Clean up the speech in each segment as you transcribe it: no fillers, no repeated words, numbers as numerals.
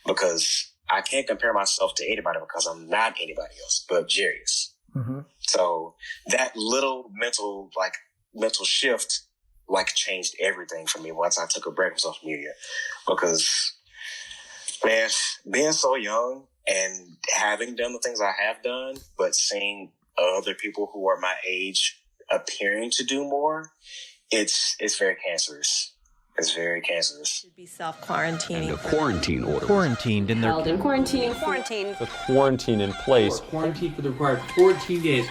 because I can't compare myself to anybody because I'm not anybody else but Jehreeus. Mm-hmm. So that little mental shift changed everything for me once I took a break from social media, because man, being so young and having done the things I have done, but seeing other people who are my age appearing to do more, it's very cancerous. It's very cancerous. Should be self-quarantining. And a quarantine order. Quarantined in their... Held in quarantine. Quarantine. The quarantine in place. Quarantine for the required 14 days.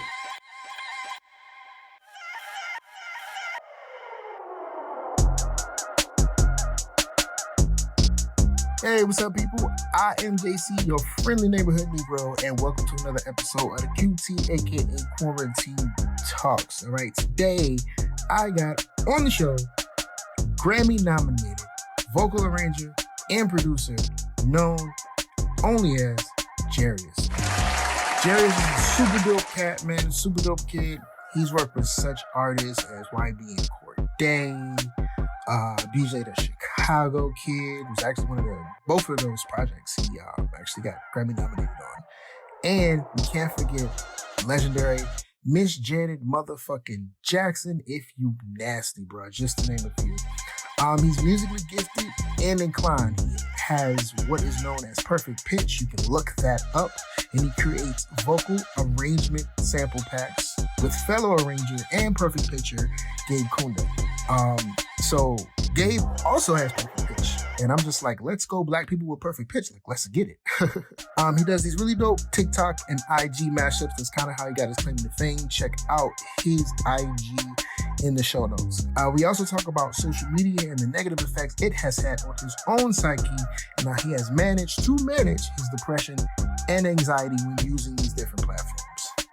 Hey, what's up, people? I am JC, your friendly neighborhood Negro, and welcome to another episode of the QT, aka Quarantine Talks. All right, today I got on the show Grammy-nominated vocal arranger and producer known only as Jehreeus. Jehreeus is a super dope cat, man, a super dope kid. He's worked with such artists as YB and Cordae, DJ the Chicago Kid, who's actually both of those projects he actually got Grammy nominated on. And we can't forget legendary Miss Janet motherfucking Jackson, if you nasty, bro, just to name a few. He's musically gifted and inclined. He has what is known as perfect pitch. You can look that up. And he creates vocal arrangement sample packs with fellow arranger and perfect pitcher Gabe Kunda. So Gabe also has perfect pitch. And I'm just like, let's go black people with perfect pitch. Like, let's get it. He does these really dope TikTok and IG mashups. That's kind of how he got his claim to fame. Check out his IG in the show notes. We also talk about social media and the negative effects it has had on his own psyche and how he has managed to manage his depression and anxiety when using these different platforms.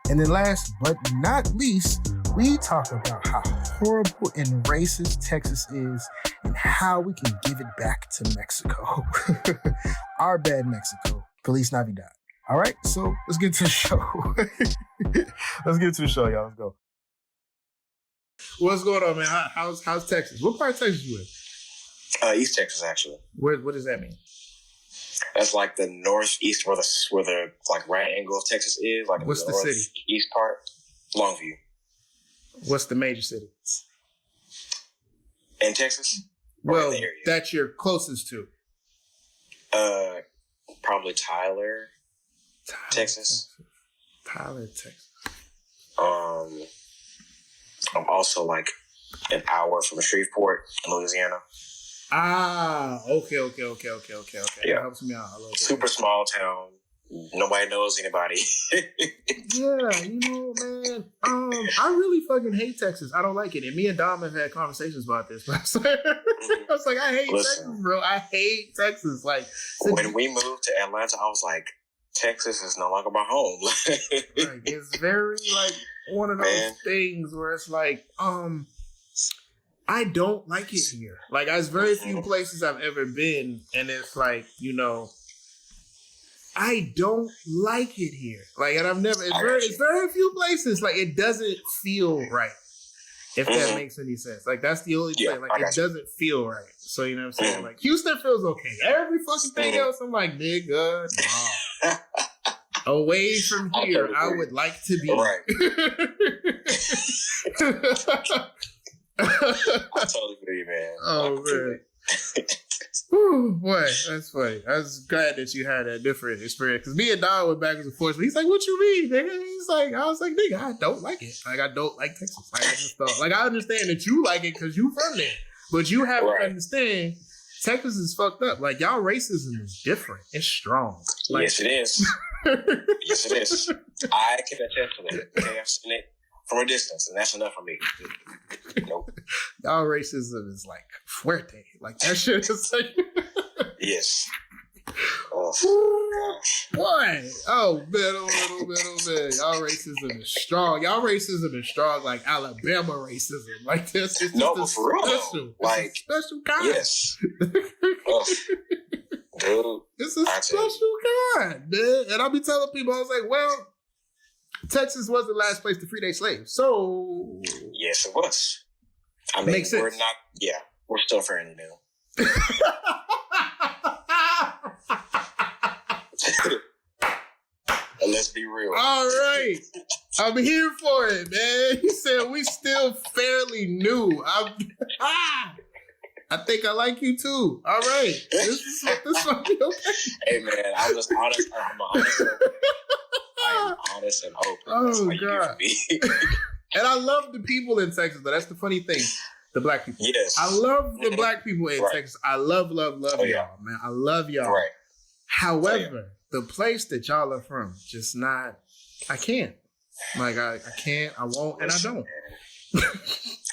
And then last but not least, we talk about how horrible and racist Texas is and how we can give it back to Mexico. Our bad, Mexico. Feliz Navidad. All right, so let's get to the show. Let's get to the show, y'all. Let's go. What's going on, man? How's Texas? What part of Texas you in? East Texas, actually. What does that mean? That's like the northeast where the right angle of Texas is. Like what's the city? East part, Longview. What's the major city? In Texas? Well, that you're closest to. Probably Tyler, Texas. Tyler, Texas. I'm also like an hour from Shreveport, Louisiana. Okay. Yeah. That helps me out a little bit. Super small town. Nobody knows anybody. Yeah, man. I really fucking hate Texas. I don't like it. And me and Dom have had conversations about this. I was like, I hate Texas, bro. I hate Texas. Like, when we moved to Atlanta, I was like, Texas is no longer my home. Like, it's very like one of those things where it's like, I don't like it here. Like, there's very few places I've ever been, and it's like, I don't like it here. Like, and it's very few places. Like, it doesn't feel right. If that makes any sense. Like, that's the only thing. Like, it doesn't feel right. So, you know what I'm saying? Like, Houston feels okay. Every fucking thing else, I'm like, nigga, nah. Away from here, I would like to be. Right. I totally agree, man. Oh, man. Whew, boy, that's funny. I was glad that you had a different experience. Because me and Don went backwards and forth. He's like, what you mean, nigga? He's like, I was like, nigga, I don't like it. Like, I don't like Texas. Like, I just thought, like, I understand that you like it because you from there. But you have to understand, Texas is fucked up. Like, y'all racism is different. It's strong. Like, yes, it is. Yes, it is. I can attest to that. Okay, I've seen it from a distance, and that's enough for me. Nope. Y'all racism is like fuerte. Like, that shit is like... Yes. Oh, gosh. Boy. Oh, man. Y'all racism is strong. Y'all racism is strong like Alabama racism. Like, this is just for real. special. Like, it's a special kind. Yes. Dude. It's a special kind, man. And I'll be telling people, I was like, well, Texas was the last place to free their slaves. So... Yes, it was. I mean, makes sense. We're not... Yeah, we're still fairly new. And let's be real. All right. I'm here for it, man. He said we still fairly new. I think I like you too. All right. This might be okay. Hey, man, I'm just honest. I'm honest. I am honest and open. Oh, That's God. And I love the people in Texas, though. That's the funny thing. The black people. Yes. I love the black people in Texas. I love y'all, man. I love y'all. Right. However, the place that y'all are from, just not, I can't. Like, I can't, I won't, and I don't.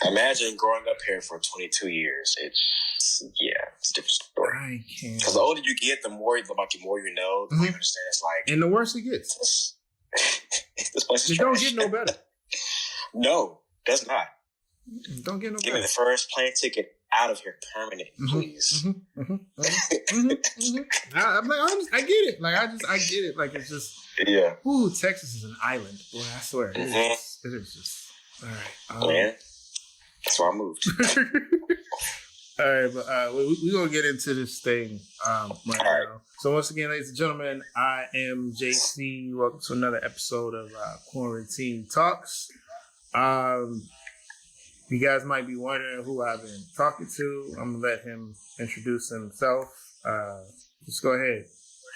Imagine growing up here for 22 years. It's a different story. I can't. Because the older you get, the more you know, the more you understand. It's like, and the worse it gets. This place is it trash. Don't get no better. No, does not. Don't get no Give better. me the first plane ticket out of here permanent, please. I'm like, I get it. Like, I get it. Like, it's just, ooh, Texas is an island. Boy, I swear. It is just, all right. Man, that's why I moved. All right, but we're going to get into this thing right now. So once again, ladies and gentlemen, I am JC. Welcome to another episode of Quarantine Talks. You guys might be wondering who I've been talking to. I'm going to let him introduce himself. Just go ahead.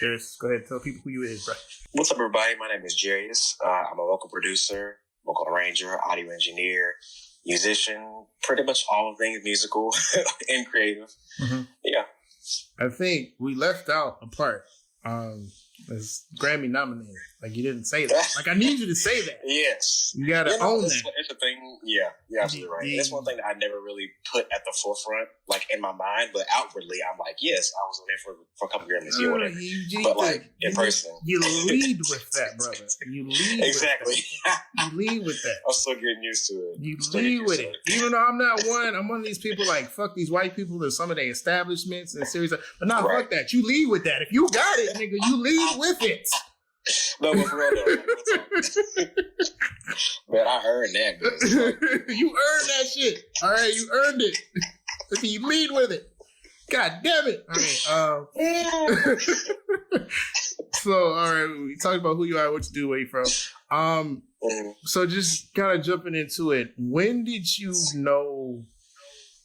Jehreeus, go ahead and tell people who you is, bro. What's up, everybody? My name is Jehreeus. I'm a vocal producer, vocal arranger, audio engineer, musician, pretty much all things musical and creative. Mm-hmm. Yeah. I think we left out a part. It's Grammy nominated. Like, you didn't say that. Like, I need you to say that. Yes. You gotta own that. It's a thing. Yeah, you're absolutely right. That's one thing that I never really put at the forefront, like in my mind, but outwardly, I'm like, yes, I was in there for a couple Grammys or whatever. But like in person, you lead with that, brother. You lead exactly. You lead with that. I'm still getting used to it. You lead with it. Even though I'm one of these people like fuck these white people in some of their establishments and series. But not fuck that. You lead with that. If you got it, nigga, you lead with it. No, but for real though. Man, I earned that. You earned that shit. All right, you earned it. You lead with it. God damn it. All right. So, all right, we talked about who you are, what you do, where you from. So just kind of jumping into it. When did you know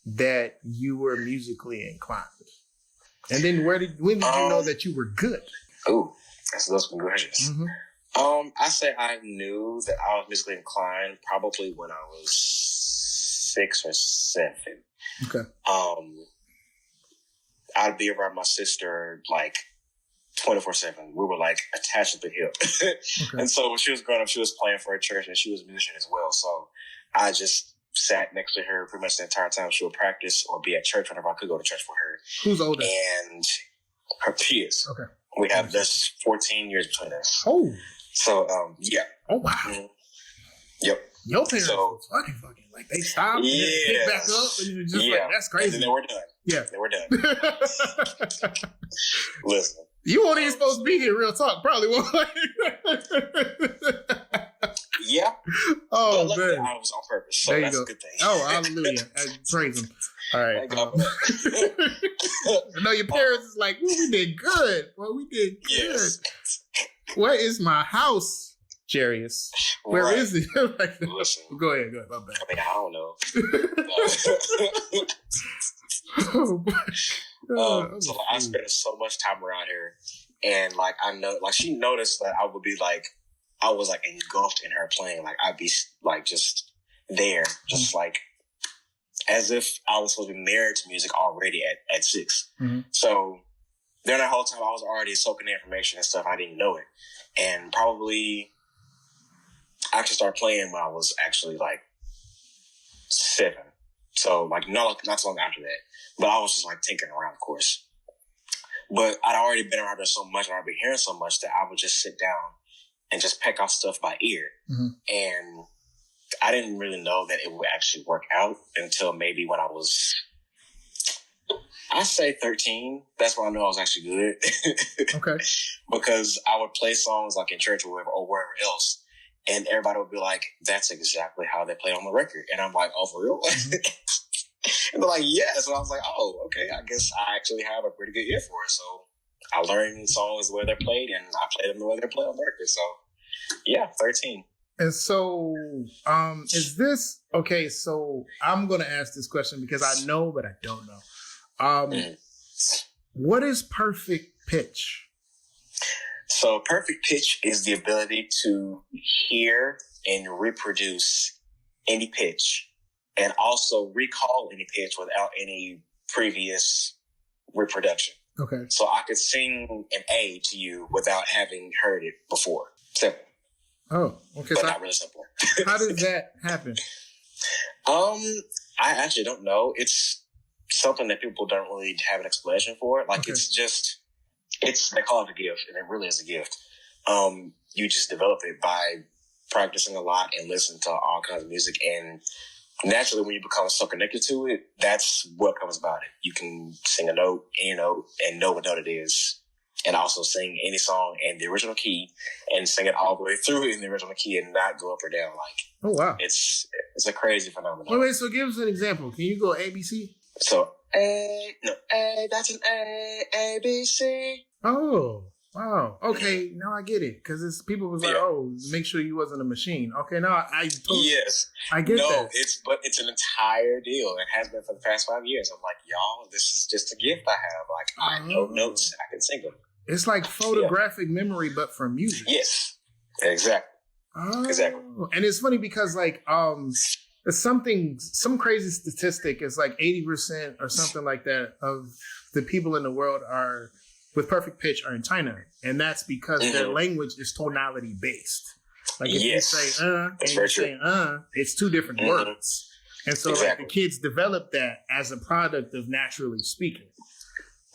that you were musically inclined? And then when did you know that you were good? Ooh. That's some questions. Mm-hmm. I say I knew that I was musically inclined probably when I was 6 or 7. Okay. I'd be around my sister like 24/7. We were like attached at the hip. Okay. And so when she was growing up, she was playing for a church and she was a musician as well. So I just sat next to her pretty much the entire time she would practice or be at church whenever I could go to church for her. Who's older? And her peers. Okay. We have this 14 years between us. Oh. So, yeah. Oh, wow. Mm-hmm. Yep. Your parents was fucking like they stopped and then picked back up and it was just like, that's crazy. And then they were done. Yeah. They were done. Listen. You weren't even supposed to be here, real talk. Probably won't. Yeah. Oh, but man. I was on purpose. So that's a good thing. Oh, hallelujah. Praise him. All right. I know your parents is like, well, we did good. Well, we did good. Yes. Where is my house, Jehreeus? Where is it? Like, listen. Go ahead. My bad. I mean, I don't know. So like, I spent so much time around here, and like I know, like she noticed that I would be like, I was like engulfed in her playing. Like I'd be like just there, just like as if I was supposed to be married to music already at 6. Mm-hmm. So during that whole time, I was already soaking the information and stuff. I didn't know it, and probably I actually started playing when I was actually like 7. So like not so long after that. But I was just like tinkering around, of course. But I'd already been around there so much, and I'd been hearing so much that I would just sit down and just peck off stuff by ear. Mm-hmm. And I didn't really know that it would actually work out until maybe when I was, I say 13. That's when I knew I was actually good. Okay. Because I would play songs like in church or wherever else, and everybody would be like, "That's exactly how they play on the record." And I'm like, "Oh, for real?" Mm-hmm. And they're like, yes. And I was like, oh, okay, I guess I actually have a pretty good ear for it. So I learned songs the way they're played, and I play them the way they're played on record. So, yeah, 13. And so, is this okay? So, I'm going to ask this question because I know, but I don't know. What is perfect pitch? So, perfect pitch is the ability to hear and reproduce any pitch, and also recall any pitch without any previous reproduction. Okay. So I could sing an A to you without having heard it before. Simple. Oh, okay. But not really simple. How does that happen? I actually don't know. It's something that people don't really have an explanation for. Like, okay. They call it a gift, and it really is a gift. You just develop it by practicing a lot and listening to all kinds of music, and naturally, when you become so connected to it, that's what comes about it. You can sing a note, any note, and know what note it is, and also sing any song in the original key, and sing it all the way through in the original key, and not go up or down. Like, oh wow, it's a crazy phenomenon. Wait, so give us an example. Can you go ABC? So A, that's an A, B, C. Oh. Wow. Okay, now I get it. Because people was like, "Oh, make sure you wasn't a machine." Okay, now I totally, yes, I get that. No, it's an entire deal. It has been for the past 5 years. I'm like, y'all, this is just a gift I have. Like, I know notes, I can sing them. It's like photographic memory, but for music. Yes, exactly. Exactly. And it's funny because like some crazy statistic is like 80% or something like that of the people in the world are with perfect pitch are in China, and that's because their language is tonality based. Like if you say and you say it's two different words, and so like the kids develop that as a product of naturally speaking.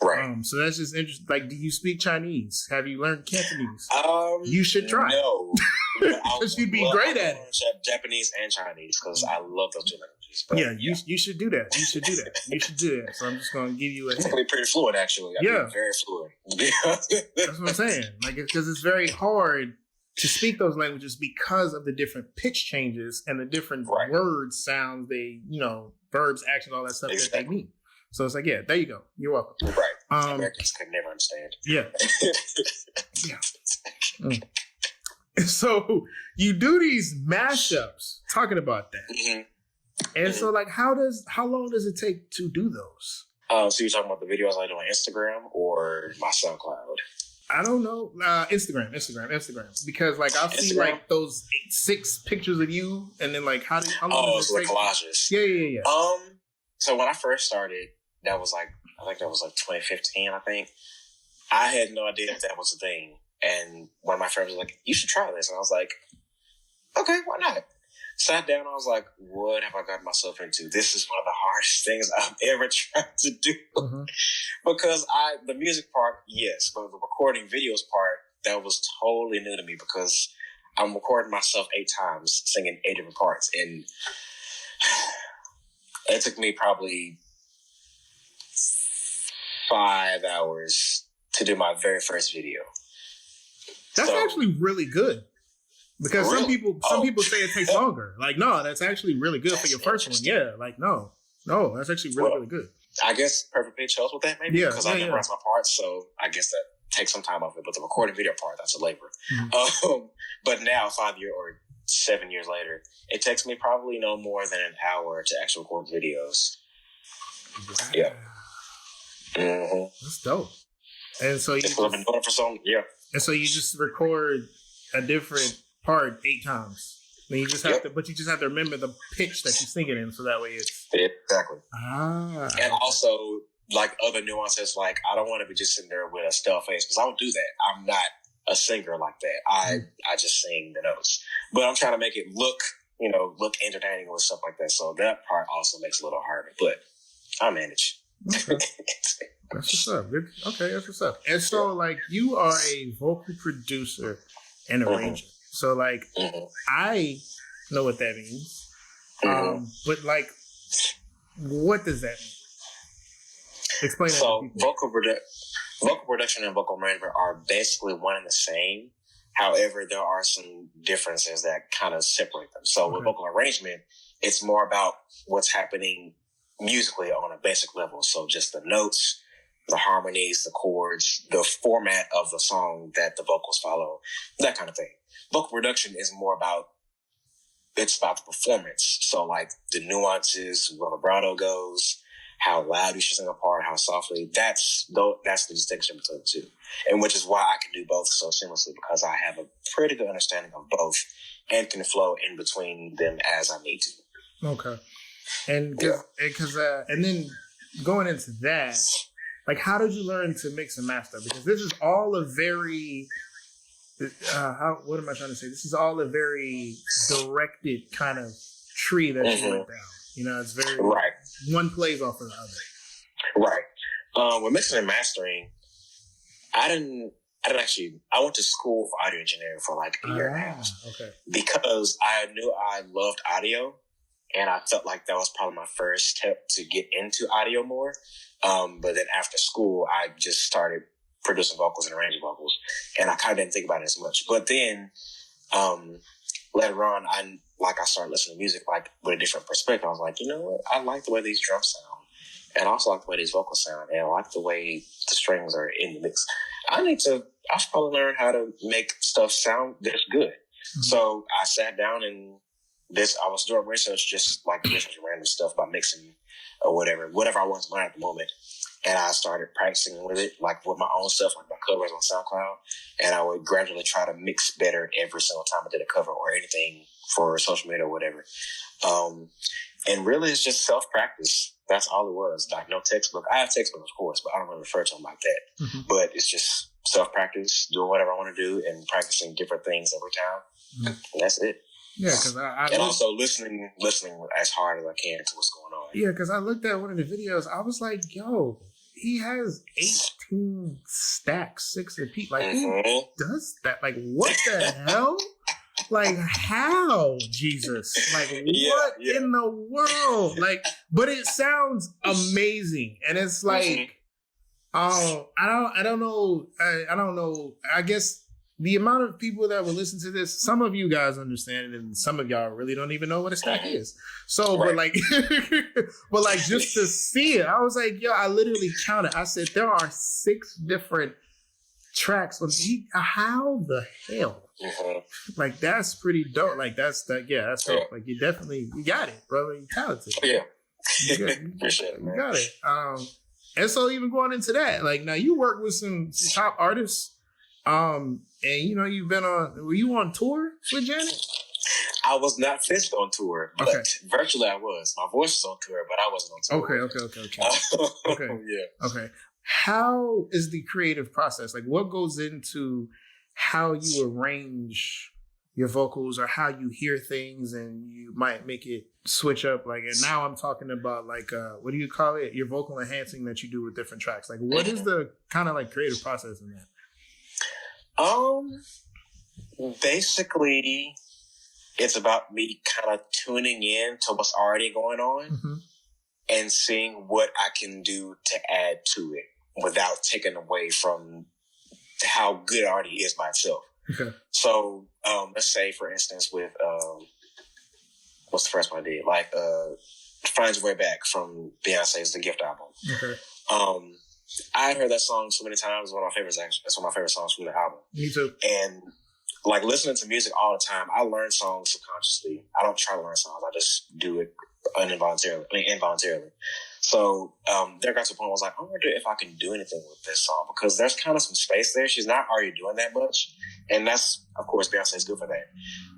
Right. So that's just interesting. Like, do you speak Chinese? Have you learned Cantonese? You should try. No, because you'd be great at it. Japanese and Chinese, because I love those two languages. But, you should do that. You should do that. You should do that. So I'm just going to give you a hint. It's pretty fluent, actually. I'm very fluent. That's what I'm saying. Like, because it's very hard to speak those languages because of the different pitch changes and the different words, sounds, verbs, actions, all that stuff that they mean. So it's like, yeah, there you go. You're welcome. Right. Americans could never understand. Yeah. So you do these mashups talking about that. And so like, how long does it take to do those? So you're talking about the videos I do on Instagram or my SoundCloud? I don't know. Instagram. Because like I'll see like those 6 pictures of you, and then like how long does it take? Collages. Yeah. So when I first started, that was like 2015. I think I had no idea that was a thing, and one of my friends was like, "You should try this," and I was like, "Okay, why not?" Sat down, I was like, "What have I gotten myself into? This is one of the hardest things I've ever tried to do." Because the music part, yes, but the recording videos part, that was totally new to me because I'm recording myself 8 times, singing 8 different parts, and it took me probably 5 hours to do my very first video. That's actually really good. Because some people say it takes longer. Like, no, that's actually really good for your first one. Yeah, like, no, that's actually really good. I guess perfect pitch helps with that, maybe, because I memorize my parts, so I guess that takes some time off it. But the recording video part, that's a labor. But now, 5 years or 7 years later, it takes me probably no more than an hour to actually record videos. Wow. Yeah. That's dope. And so I've been doing it for so long. Yeah. And so you just record a different part 8 times. And you just have to remember the pitch that you're singing in, so that way it's exactly. And also like other nuances, like I don't want to be just sitting there with a still face because I don't do that. I'm not a singer like that. I just sing the notes, but I'm trying to make it look entertaining with stuff like that. So that part also makes it a little harder, but I manage. Okay. That's what's up. Okay, that's what's up. And so, like, you are a vocal producer and arranger. So, like, I know what that means. But, like, what does that mean? Explain that to people. Vocal production and vocal arrangement are basically one and the same. However, there are some differences that kind of separate them. So, with vocal arrangement, it's more about what's happening musically on a basic level. So just the notes, the harmonies, the chords, the format of the song that the vocals follow, that kind of thing. Vocal production is more about, it's about the performance. So like the nuances, where vibrato goes, how loud you should sing a part, how softly. That's the distinction between the two, and which is why I can do both so seamlessly, because I have a pretty good understanding of both and can flow in between them as I need to. Okay, and and then going into that, like, how did you learn to mix and master? Because this is all a very what am I trying to say? This is all a very directed kind of tree that you went down. You know, it's very right. One plays off of the other. Right. With mixing and mastering, I went to school for audio engineering for like a year and a half. Okay. Because I knew I loved audio, and I felt like that was probably my first step to get into audio more. But then after school, I just started producing vocals and arranging vocals, and I kind of didn't think about it as much. But then later on, I started listening to music like with a different perspective. I was like, you know what? I like the way these drums sound, and I also like the way these vocals sound, and I like the way the strings are in the mix. I should probably learn how to make stuff sound this good. Mm-hmm. So I sat down and I was doing research, just like researching random stuff about mixing or whatever I wanted to learn at the moment. And I started practicing with it, like with my own stuff, like my covers on SoundCloud. And I would gradually try to mix better every single time I did a cover or anything for social media or whatever. And really, it's just self-practice. That's all it was. Like, no textbook. I have textbooks, of course, but I don't really refer to them like that. Mm-hmm. But it's just self-practice, doing whatever I want to do, and practicing different things every time. Mm-hmm. And that's it. Yeah, because also listening as hard as I can to what's going on. Yeah, because I looked at one of the videos. I was like, yo, he has 18 stacks, 6 apiece. Like, who does that? Like, what the hell? Like, how, Jesus? Like, what in the world? Like, but it sounds amazing, and it's like, I don't know. I guess the amount of people that will listen to this, some of you guys understand it, and some of y'all really don't even know what a stack is. So, right. but like, just to see it, I was like, yo, I literally counted. I said, there are 6 different tracks on how the hell? Mm-hmm. Like, that's pretty dope. Like, that's dope. Like, you got it, brother. You're talented. Yeah. You got it. And so even going into that, like, now you work with some top artists. And you know, were you on tour with Janet? I was not physically on tour, but virtually I was. My voice was on tour, but I wasn't on tour. Okay. Yeah. Okay. How is the creative process? Like, what goes into how you arrange your vocals, or how you hear things and you might make it switch up? Like, and now I'm talking about, like, what do you call it? Your vocal enhancing that you do with different tracks. Like, what is the kind of like creative process in that? Basically, it's about me kind of tuning in to what's already going on and seeing what I can do to add to it without taking away from how good it already is by itself. Okay. So, let's say, for instance, with, what's the first one I did? Like, Find Your Way Back from Beyonce's The Gift album. Okay. I had heard that song so many times. It's one of my favorites, actually. That's one of my favorite songs from the album. Me too. And like, listening to music all the time, I learn songs subconsciously. I don't try to learn songs. I just do it involuntarily. So there got to a point where I was like, I wonder if I can do anything with this song, because there's kind of some space there. She's not already doing that much. And that's, of course, Beyonce's good for that.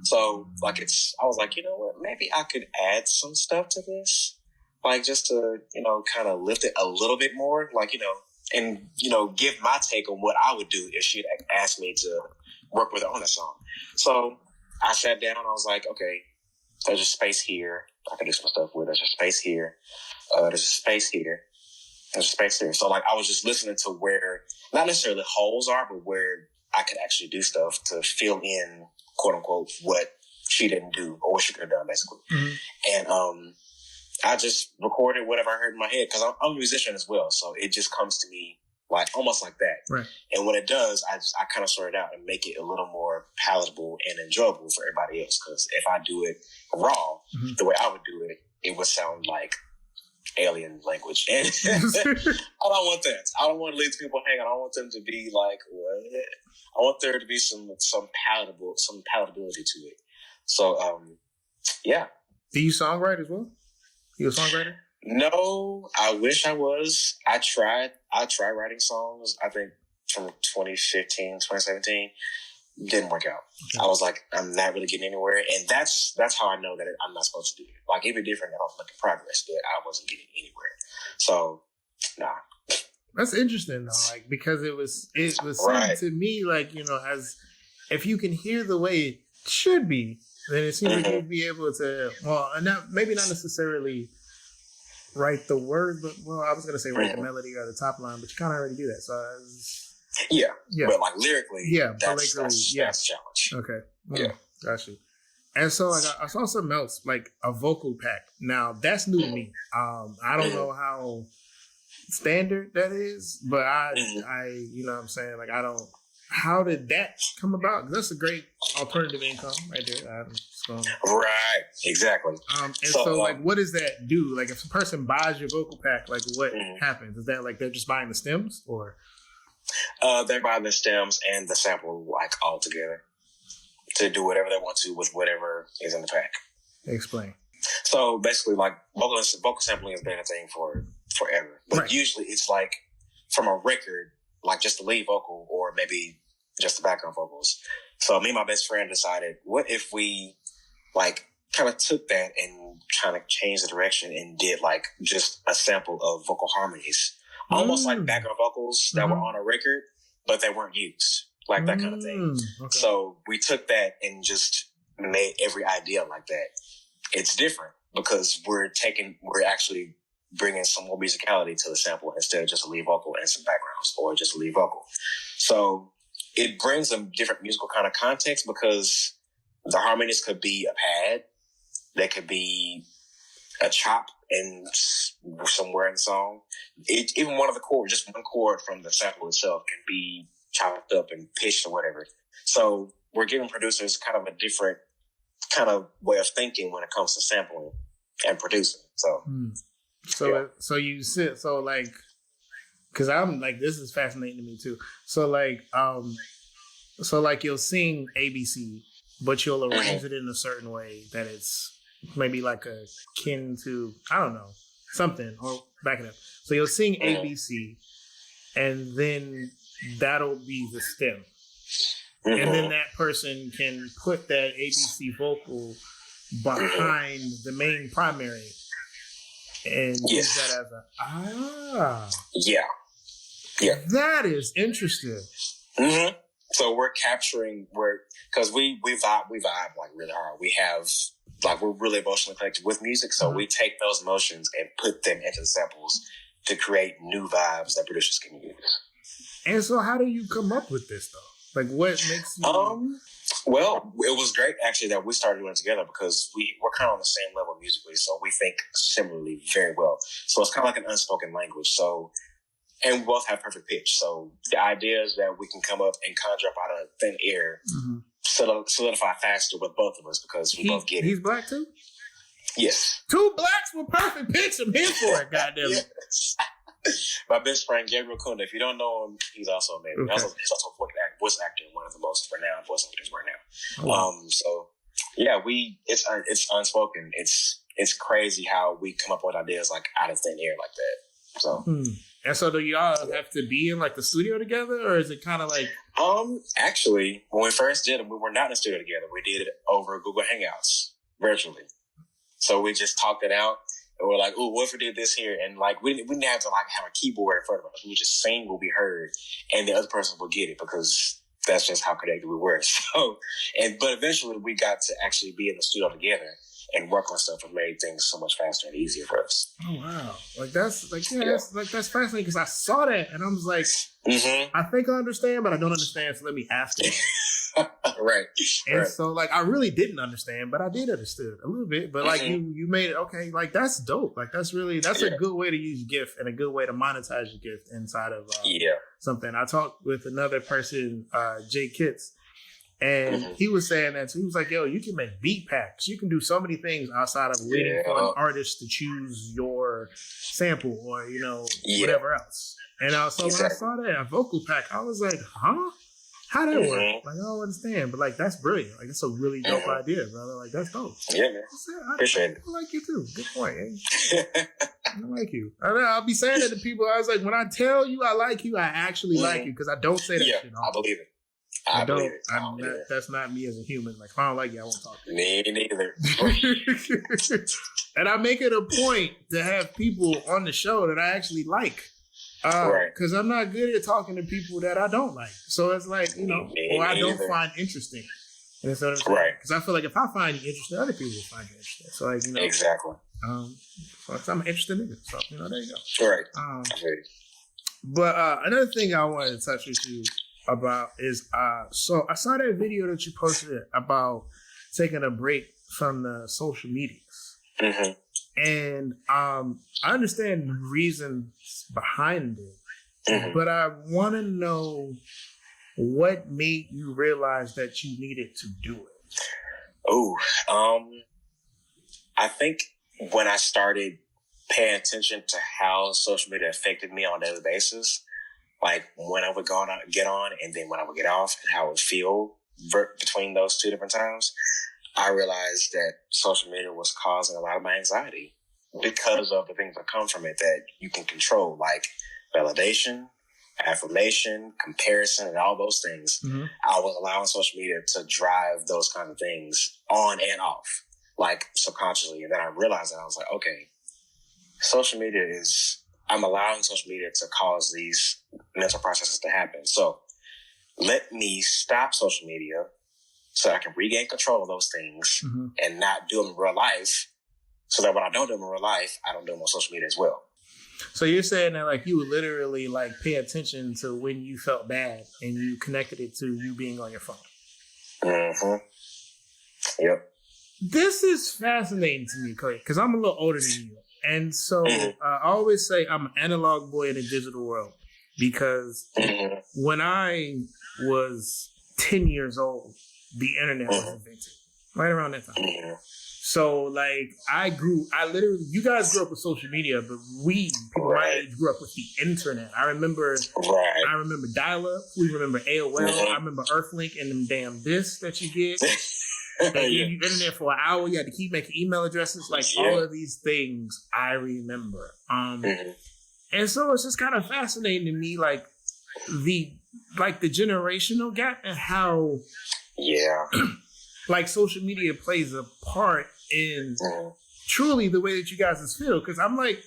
So like, I was like, you know what, maybe I could add some stuff to this. Like, just to, you know, kind of lift it a little bit more, like, you know, and, you know, give my take on what I would do if she'd asked me to work with her on a song. So I sat down, I was like, okay, there's a space here I can do some stuff with. There's a space here. There's a space here. There's a space here. So, like, I was just listening to where, not necessarily holes are, but where I could actually do stuff to fill in, quote unquote, what she didn't do, or what she could have done, basically. Mm-hmm. And, I just recorded whatever I heard in my head, because I'm a musician as well. So it just comes to me like almost like that. Right. And when it does, I kind of sort it out and make it a little more palatable and enjoyable for everybody else. Because if I do it raw, the way I would do it, it would sound like alien language. And I don't want that. I don't want to leave people hanging. I don't want them to be like, what? I want there to be some palatability to it. So, yeah. Do you songwrite as well? You a songwriter? No, I wish I was. I tried writing songs, I think from 2015, 2017. Didn't work out. Okay. I was like, I'm not really getting anywhere. And that's how I know that I'm not supposed to do it. Like, it'd be different if I was making progress, but I wasn't getting anywhere. So, nah. That's interesting though, like, because it was right. to me, like, as if you can hear the way it should be, then it seems like you'd be able to, maybe not necessarily write the words, but I was gonna say write the melody or the top line, but you kind of already do that. So yeah, but like lyrically, that's a challenge. Okay, yeah, got you. And so like I saw something else, like a vocal pack. Now that's new to me. I don't know how standard that is, but I you know what I'm saying, like I don't. How did that come about? 'Cause that's a great alternative income right there. Right, exactly. And so like, what does that do? Like, if a person buys your vocal pack, like, what happens? Is that like they're just buying the stems, or? They're buying the stems and the sample, like, all together to do whatever they want to with whatever is in the pack. Explain. So basically, like, vocal sampling has been a thing for forever, but usually it's like from a record, like just the lead vocal or maybe just the background vocals. So me and my best friend decided, what if we like kind of took that and kind of changed the direction and did like just a sample of vocal harmonies, almost like background vocals that were on a record, but they weren't used, like that kind of thing. Okay. So we took that and just made every idea like that. It's different because we're actually bringing some more musicality to the sample instead of just a lead vocal and some backgrounds or just a lead vocal. So it brings a different musical kind of context because the harmonies could be a pad, they could be a chop in somewhere in the song. Even one of the chords, just one chord from the sample itself can be chopped up and pitched or whatever. So we're giving producers kind of a different kind of way of thinking when it comes to sampling and producing. So you sit, so like, cause I'm like, this is fascinating to me too. So like you'll sing ABC, but you'll arrange it in a certain way that it's maybe like akin to, I don't know, something, or back it up. So you'll sing ABC and then that'll be the stem. And then that person can put that ABC vocal behind the main primary and use that as yeah. That is interesting. Mm-hmm. So we're capturing, because we vibe like really hard. We have, like, we're really emotionally connected with music. So we take those emotions and put them into the samples to create new vibes that producers can use. And so how do you come up with this though? Like, what makes you... Well, it was great actually that we started doing it together because we're kind of on the same level musically. So we think similarly very well. So it's kind of like an unspoken language. So, and we both have perfect pitch. So the idea is that we can come up and conjure up out of thin air, solidify faster with both of us because we both get it. He's black too? Yes. 2 blacks with perfect pitch. I'm here for it, goddamn it. Yes. My best friend, Jehreeus, if you don't know him, he's also amazing. Okay. He's also a voice actor, one of the most renowned voice actors right now. Oh. So yeah, it's unspoken. It's crazy how we come up with ideas like out of thin air like that. So. And so do y'all have to be in like the studio together, or is it kind of like? Actually, when we first did it, we were not in the studio together. We did it over Google Hangouts virtually. So we just talked it out. And we're like, "Ooh, what if we did this here?" And like, we didn't have to like have a keyboard in front of us. We would just sing what we heard, and the other person would get it because that's just how connected we were. So, but eventually we got to actually be in the studio together and work on stuff, and made things so much faster and easier for us. Oh wow! That's fascinating because I saw that and I was like, I think I understand, but I don't understand. So let me ask you. Right. And so like I really didn't understand, but I did understand a little bit. But like you made it okay. Like that's dope. Like that's a good way to use GIF and a good way to monetize your gift inside of something. I talked with another person, Jay Kitts, And he was saying that, so he was like, yo, you can make beat packs. You can do so many things outside of waiting for an artist to choose your sample or, whatever else. And so when I saw that, a vocal pack, I was like, huh? How that work? Like, I don't understand. But, like, that's brilliant. Like, that's a really dope idea, brother. Like, that's dope. Yeah, man. Appreciate it. I like you, too. Good point, eh? I like you. I'll be saying that to people. I was like, when I tell you I like you, I actually like you because I don't say that shit. I believe it. I believe it. That's not me as a human. Like, if I don't like you, I won't talk to you. Me neither. And I make it a point to have people on the show that I actually like. Because I'm not good at talking to people that I don't like. So it's like, or I don't find interesting. And so because I feel like if I find you interesting, other people will find you interesting. So, like, Exactly. So I'm an interesting nigga. So, there you go. Right. But another thing I wanted to touch with you about is, so I saw that video that you posted about taking a break from the social medias. Mm-hmm. And I understand the reasons behind it, but I want to know what made you realize that you needed to do it. Oh, I think when I started paying attention to how social media affected me on a daily basis, like when I would get on and then when I would get off and how it would feel between those two different times, I realized that social media was causing a lot of my anxiety because of the things that come from it that you can control, like validation, affirmation, comparison, and all those things. Mm-hmm. I was allowing social media to drive those kind of things on and off, like subconsciously. And then I realized that I was like, okay, I'm allowing social media to cause these mental processes to happen. So let me stop social media so I can regain control of those things and not do them in real life, so that when I don't do them in real life, I don't do them on social media as well. So you're saying that, like, you would literally, like, pay attention to when you felt bad and you connected it to you being on your phone. Mm-hmm. Yep. This is fascinating to me, Clay, because I'm a little older than you. And so I always say I'm an analog boy in a digital world, because when I was 10 years old, the internet was invented right around that time. So, like, you guys grew up with social media, but people my age, grew up with the internet. I remember dial-up. We remember AOL. I remember Earthlink and them damn discs that you get. They gave you internet for an hour. You had to keep making email addresses. Like, all of these things I remember. And so it's just kind of fascinating to me, like, the generational gap and how like social media plays a part in truly the way that you guys feel. Because I'm like,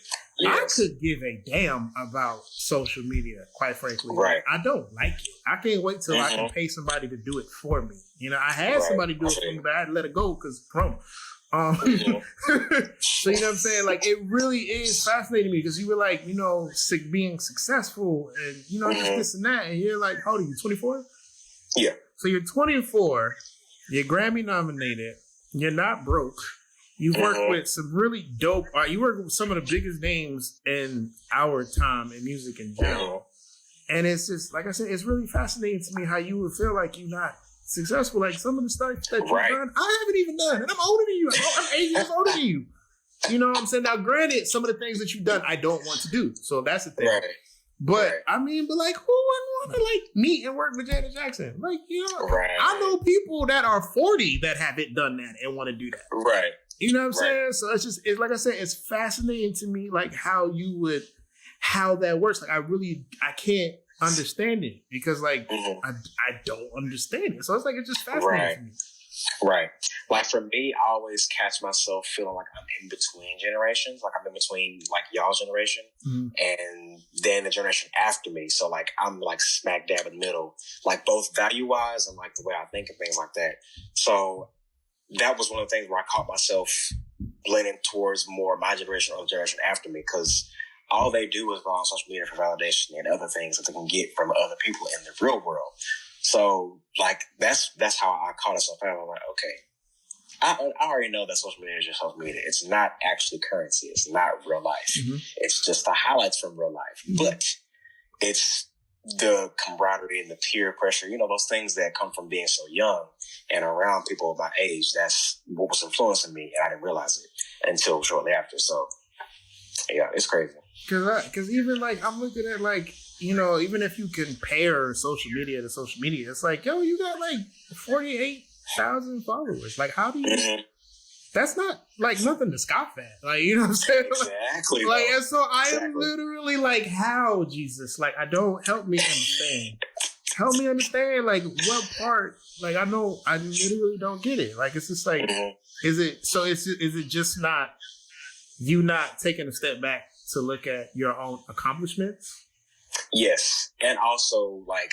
I could give a damn about social media, quite frankly. Right. I don't like it. I can't wait till I can pay somebody to do it for me. I had somebody do it for me, but I had to let it go because promo. So you know what I'm saying? Like, it really is fascinating me because you were like, being successful and just this and that, and you're like, how old are you? 24? Yeah. So you're 24. You're Grammy nominated. You're not broke. You work with some really dope. You work with some of the biggest names in our time in music in general. And it's just, like I said, it's really fascinating to me how you would feel like you're not successful. Like, some of the stuff that you've done, I haven't even done, and I'm older than you. I'm 8 years older than you. You know what I'm saying? Now, granted, some of the things that you've done, I don't want to do. So that's the thing. But I mean, but like, who wouldn't want to like meet and work with Janet Jackson? Like, I know people that are 40 that haven't done that and want to do that. Right. You know what I'm saying? So it's like I said, it's fascinating to me, like how that works. Like, I can't understand it because like I don't understand it. So it's like, it's just fascinating to me. Right. Like, for me, I always catch myself feeling like I'm in between generations. Like, I'm in between, like, y'all's generation and then the generation after me. So, like, I'm, like, smack dab in the middle, like, both value-wise and, like, the way I think and things like that. So that was one of the things where I caught myself blending towards more my generation or the generation after me, because all they do is go on social media for validation and other things that they can get from other people in the real world. So, like, that's how I caught myself. I'm like, okay, I already know that social media is just social media. It's not actually currency. It's not real life. It's just the highlights from real life. But it's the camaraderie and the peer pressure, those things that come from being so young and around people of my age, that's what was influencing me, and I didn't realize it until shortly after. So, yeah, it's crazy. Because even like I'm looking at like, even if you compare social media to social media, it's like, yo, you got like 48,000 followers. Like, how do you? Mm-hmm. That's not like nothing to scoff at. Like, you know what I'm saying? Exactly. Like, and so I am literally like, how, Jesus? Like, help me understand. Help me understand, like, what part? Like, I literally don't get it. Like, it's just like, is it just not you not taking a step back to look at your own accomplishments? Yes. And also like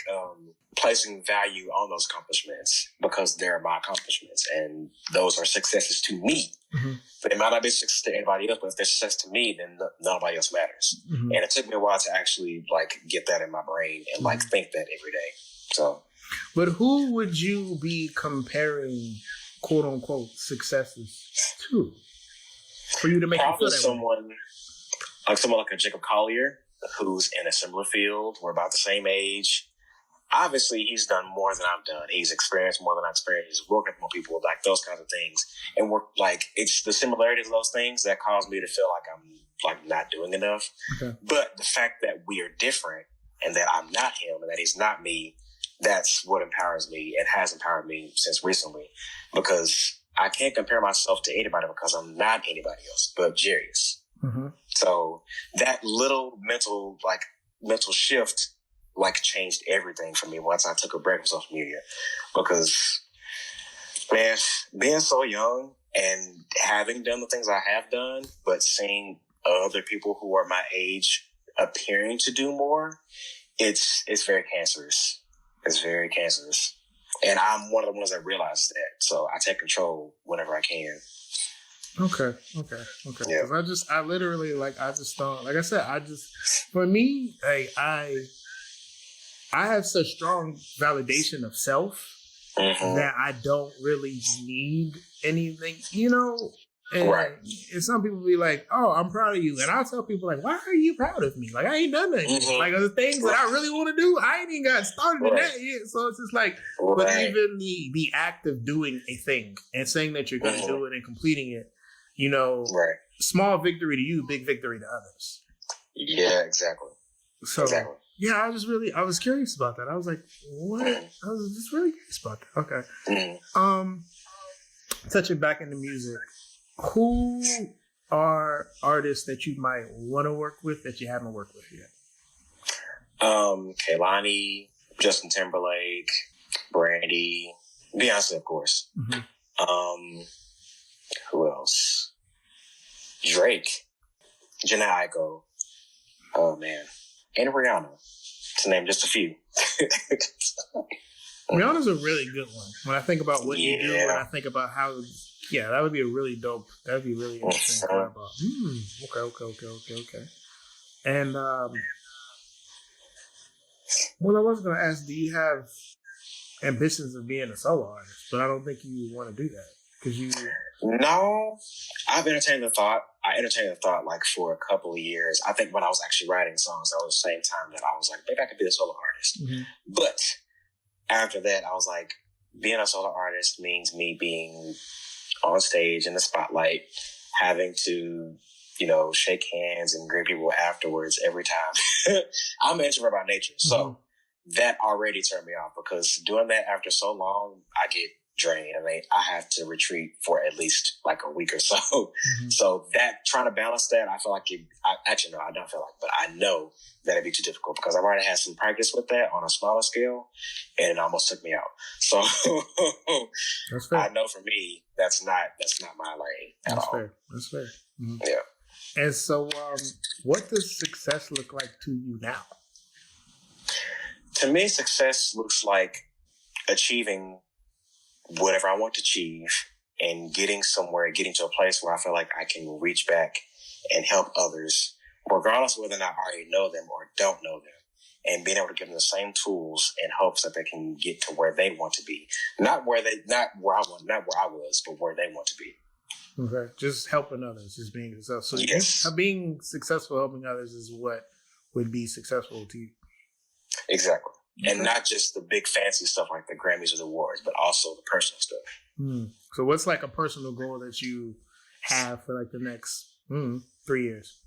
placing value on those accomplishments because they're my accomplishments and those are successes to me. Mm-hmm. But it might not be success to anybody else, but if they're success to me, then nobody else matters. Mm-hmm. And it took me a while to actually like get that in my brain and like think that every day. So, but who would you be comparing quote unquote successes to for you to make probably you feel that someone like a Jacob Collier, who's in a similar field. We're about the same age. Obviously, he's done more than I've done. He's experienced more than I've experienced. He's worked with more people, like those kinds of things. And we're like, it's the similarities of those things that cause me to feel like I'm like not doing enough. Okay. But the fact that we are different and that I'm not him and that he's not me, that's what empowers me and has empowered me since recently, because I can't compare myself to anybody because I'm not anybody else but Jehreeus. Mm-hmm. So that little mental shift like changed everything for me once I took a break from social media, because man, being so young and having done the things I have done, but seeing other people who are my age appearing to do more, it's very cancerous. It's very cancerous. And I'm one of the ones that realizes that. So I take control whenever I can. Okay. Yeah. I literally, like, I just don't, like I said, for me, like, I have such strong validation of self that I don't really need anything, And, right. And some people be like, "Oh, I'm proud of you," and I'll tell people like, "Why are you proud of me? Like, I ain't done nothing. Mm-hmm. Like, the things that I really want to do, I ain't even got started in that yet." So it's just like, but even the act of doing a thing and saying that you're going to do it and completing it, small victory to you, big victory to others. Yeah, exactly. So yeah, I was curious about that. I was like, what? I was just really curious about that. Okay. Touching back into music. Who are artists that you might want to work with that you haven't worked with yet? Kehlani, Justin Timberlake, Brandy, Beyonce, of course. Mm-hmm. Who else? Drake, Janae Aiko. Oh man, and Rihanna, to name just a few. Rihanna's a really good one. When I think about what you do, and I think about how. Yeah, that would be a really dope. That would be really interesting. Okay. And well, I was going to ask, do you have ambitions of being a solo artist? But I don't think you want to do that because you. No, I've entertained the thought. I entertained the thought like for a couple of years. I think when I was actually writing songs, that was the same time that I was like, maybe I could be a solo artist. Mm-hmm. But after that, I was like, being a solo artist means me being on stage in the spotlight, having to, shake hands and greet people afterwards every time. I'm an introvert by nature, so that already turned me off, because doing that after so long, I get drained. I mean, I have to retreat for at least like a week or so. Mm-hmm. So that, trying to balance that, I feel like I don't feel like, but I know that it'd be too difficult because I've already had some practice with that on a smaller scale, and it almost took me out. So I know for me, that's not my lane at all. That's fair. Mm-hmm. Yeah. And so, what does success look like to you now? To me, success looks like achieving whatever I want to achieve and getting to a place where I feel like I can reach back and help others, regardless of whether or not I already know them or don't know them, and being able to give them the same tools in hopes that they can get to where they want to be. Not where I was, but where they want to be. Okay. Just helping others, just being successful. So yes. Being successful helping others is what would be successful to you. Exactly. And not just the big fancy stuff like the Grammys or the awards, but also the personal stuff. So what's like a personal goal that you have for like the next 3 years?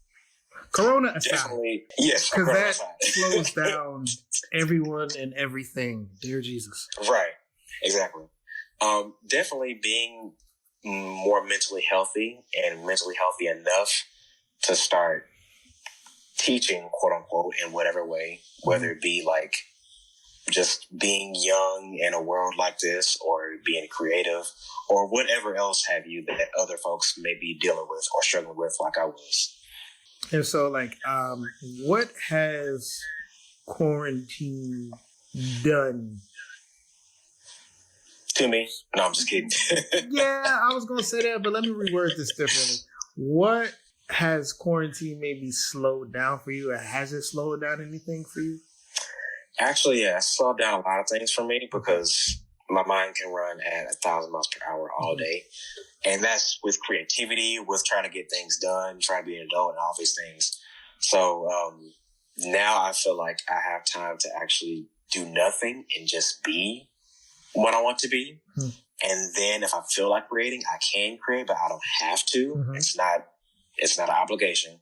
Corona aside. Definitely, yes. Because that slows down everyone and everything. Dear Jesus. Right. Exactly. Definitely being more mentally healthy and mentally healthy enough to start teaching, quote unquote, in whatever way, whether it be like just being young in a world like this or being creative or whatever else have you that other folks may be dealing with or struggling with like I was. And so like, what has quarantine done to me? No, I'm just kidding. Yeah, I was going to say that, but let me reword this differently. What has quarantine maybe slowed down for you, or has it slowed down anything for you? Actually, yeah, it slowed down a lot of things for me because my mind can run at 1,000 miles per hour all day. And that's with creativity, with trying to get things done, trying to be an adult and all these things. So now I feel like I have time to actually do nothing and just be what I want to be. And then if I feel like creating, I can create, but I don't have to. It's not an obligation,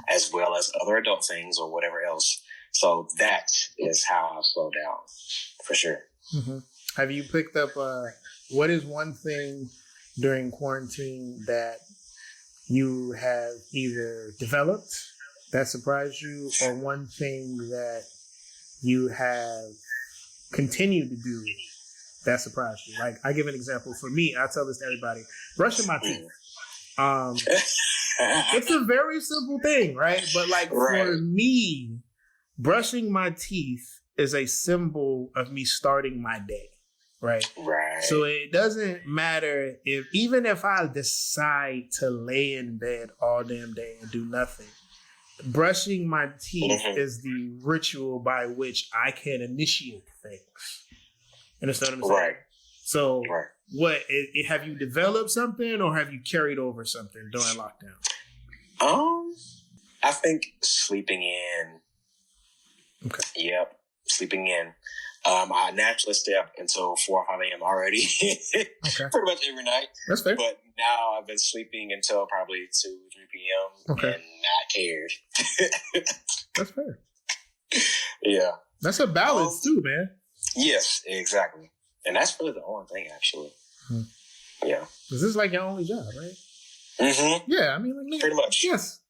as well as other adult things or whatever else. So that is how I've slowed down, for sure. Have you picked up, what is one thing during quarantine that you have either developed that surprised you, or one thing that you have continued to do that surprised you? Like, I give an example. For me, I tell this to everybody, brushing my teeth. It's a very simple thing, right? But like for me, brushing my teeth is a symbol of me starting my day, right? So it doesn't matter even if I decide to lay in bed all damn day and do nothing, brushing my teeth is the ritual by which I can initiate things. Understand what I'm saying? So what, have you developed something or have you carried over something during lockdown? I think sleeping in. Okay. Yep, sleeping in. I naturally stay up until 4 or 5 a.m. already. Pretty much every night. That's fair. But now I've been sleeping until probably 2, 3 p.m. And not cared. That's fair. Yeah. That's a balance too, man. Yes, exactly. And that's really the only thing, actually. Yeah. This is like your only job, right? Yeah, I mean, like, nigga, pretty much.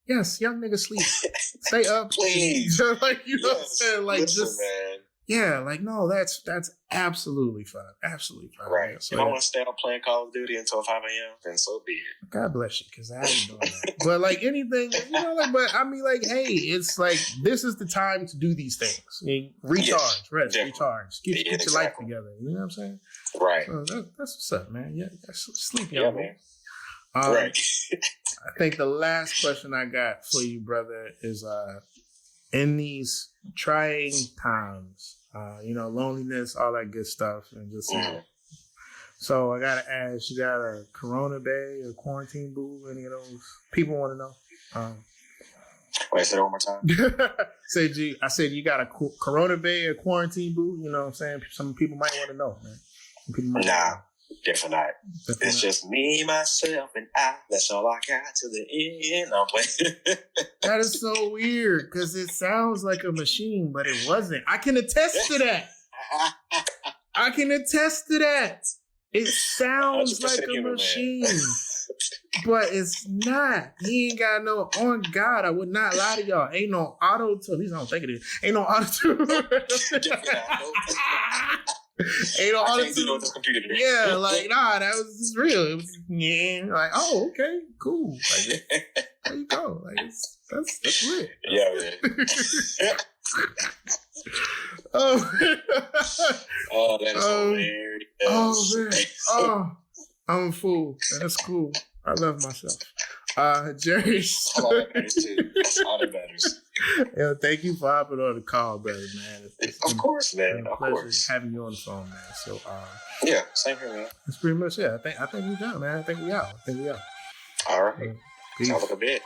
Yes, young nigga sleep. Stay up. Please. Like, you know what I'm saying? Like, listen, just, man. Yeah, like, no, that's absolutely fine. Absolutely fine. Right. Man. So, if I want to stay up playing Call of Duty until 5 a.m., then so be it. God bless you, because I ain't doing that. But, like, anything, you know, like, but I mean, like, hey, it's like, this is the time to do these things. I mean, recharge, rest, definitely. Recharge. Get your life together. You know what I'm saying? Right. So that's what's up, man. Yeah, sleep, young man. Right. I think the last question I got for you, brother, is in these trying times, you know, loneliness, all that good stuff, and just so I gotta ask, you got a Corona Bay or quarantine boo? Any of those people want to know? Wait, say it one more time. I said you got a Corona Bay or quarantine boo? You know what I'm saying? Some people might want to know, man. Nah. Definitely not. It's just me, myself, and I. That's all I got to the end. I'm playing. That is so weird because it sounds like a machine, but it wasn't. I can attest to that. It sounds like a machine, but it's not. He ain't got no. On God, I would not lie to y'all. Ain't no auto tune. At least I don't think it is. Ain't no auto tune. Ain't no auto tune. Yeah, like nah, that was just real. It was like, oh, okay, cool. Like, there you go. Like that's lit. Yeah, man. Oh, that is hilarious. Oh man. Oh, I'm a fool. That's cool. I love myself. Jehreeus. All that matters too. That's all that matters. Yo, thank you for hopping on the call, brother, man. Of course, man. Of course. Having you on the phone, man. So, yeah, same here, man. That's pretty much it. I think we done, man. I think we out. All right. Peace. Sounds like a bit.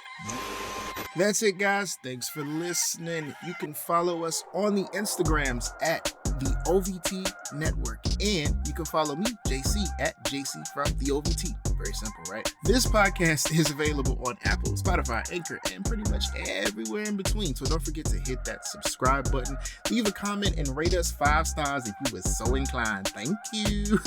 That's it, guys. Thanks for listening. You can follow us on the Instagrams at TheOVTNetwork. And you can follow me, JC, at JC from TheOVT. Very simple, right? This podcast is available on Apple, Spotify, Anchor, and pretty much everywhere in between. So don't forget to hit that subscribe button, leave a comment, and rate us 5 stars if you were so inclined. Thank you.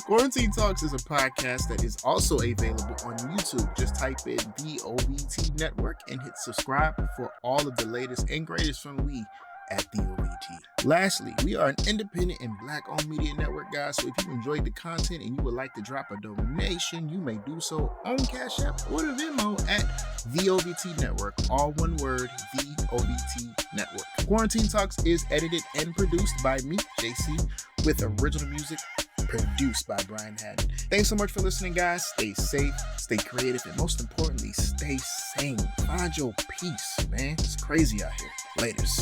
Quarantine Talks is a podcast that is also available on YouTube. Just type in The OVT Network and hit subscribe for all of the latest and greatest from we at the OVT. Lastly, we are an independent and Black-owned media network, guys. So if you enjoyed the content and you would like to drop a donation, you may do so on Cash App or the Venmo at TheOVTNetwork. All one word, TheOVTNetwork. Quarantine Talks is edited and produced by me, JC, with original music produced by Brian Haddon. Thanks so much for listening, guys. Stay safe, stay creative, and most importantly, stay sane. Find your peace, man. It's crazy out here. Laters.